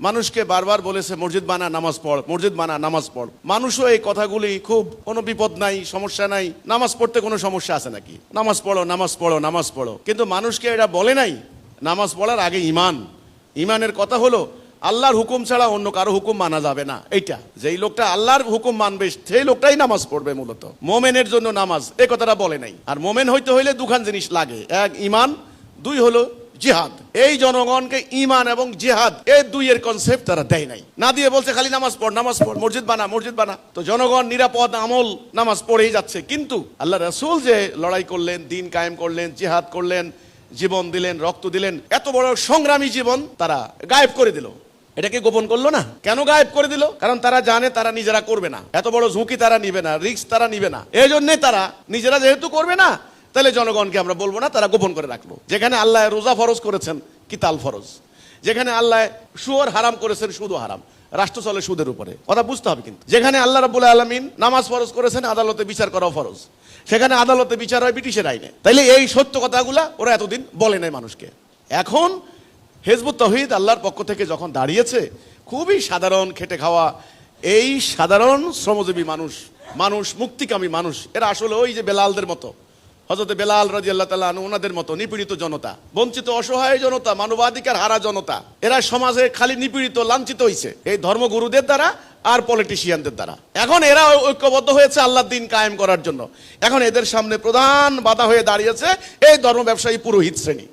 মানুষকে বারবার বলেছে মসজিদ বানা নামাজ পড়, মসজিদ বানা নামাজ পড়। মানুষও এই কথাগুলি খুব, কোনো বিপদ নাই, সমস্যা নাই, নামাজ পড়তে কোনো সমস্যা আছে নাকি, নামাজ পড়ো নামাজ পড়ো নামাজ পড়ো। কিন্তু মানুষকে এটা বলে নাই নামাজ পড়ার আগে ঈমান। ঈমানের কথা হলো আল্লাহর হুকুম ছাড়া অন্য কারো হুকুম মানা যাবে না। এইটা যেই লোকটা আল্লাহর হুকুম মানবে সেই লোকটাই নামাজ পড়বে। মূলত মোমেনের জন্য নামাজ, এই কথাটা বলে নাই। আর মোমেন হইতে হইলে দুখান জিনিস লাগে, এক ঈমান, দুই হলো জিহাদ। এই জনগণকে ঈমান এবং জিহাদ এই দুইয়ের কনসেপ্ট তারা দেয় নাই, না দিয়ে বলছে খালি নামাজ পড় নামাজ পড়, মসজিদ বানা মসজিদ বানা। তো জনগণ নিরাপদ আমল নামাজ পড়েই যাচ্ছে। কিন্তু আল্লাহ রাসূল যে লড়াই করলেন, দিন কায়েম করলেন, জিহাদ করলেন, জীবন দিলেন, রক্ত দিলেন, এত বড় সংগ্রামী জীবন তারা গায়েব করে দিল। এটাকে গোপন করলো না। কেন গায়েব করে দিল? কারণ তারা জানে তারা নিজেরা করবে না, এত বড় ঝুঁকি তারা নিবে না, রিস্ক তারা নিবে না। এই জন্যে তারা নিজেরা যেহেতু করবে না, তাহলে জনগণকে আমরা বলবো না, তারা গোপন করে রাখলো। যেখানে আল্লাহ রোজা ফরজ করেছেন, কিতাল ফরজ। যেখানে আল্লাহ সুদ হারাম করেছেন, সুদও হারাম। রাষ্ট্র চলে সুদের উপরে, কথা বুঝতে হবে। কিন্তু যেখানে আল্লাহ রাব্বুল আলামিন নামাজ ফরজ করেছেন, আদালতে বিচার করা ফরজ, সেখানে আদালতে বিচার হয় ব্রিটিশের আইনে। তাইলে এই সত্য কথাগুলা ওরা এতদিন বলে নাই মানুষকে। এখন হিজবুত তাওহীদ আল্লাহর পক্ষ থেকে যখন দাঁড়িয়েছে, খুবই সাধারণ খেটে খাওয়া এই সাধারণ শ্রমজীবী মানুষ, মানুষ মুক্তিকামী মানুষ, এরা আসলে ওই যে বেলালদের মতো, হযরত বেলাল রাদিয়াল্লাহু তাআলা আনহু, ওনাদের মতো নিপীড়িত জনতা, বঞ্চিত অসহায় জনতা, মানবাধিকার হারা জনতা। এরা সমাজে খালি নিপীড়িত লাঞ্ছিত হয়েছে এই ধর্মগুরুদের দ্বারা আর পলিটিশিয়ানদের দ্বারা। এখন এরা ঐক্যবদ্ধ হয়েছে আল্লাহর দ্বীন কায়েম করার জন্য। এখন এদের সামনে প্রধান বাধা হয়ে দাঁড়িয়েছে এই ধর্ম ব্যবসায়ী পুরোহিত শ্রেণী।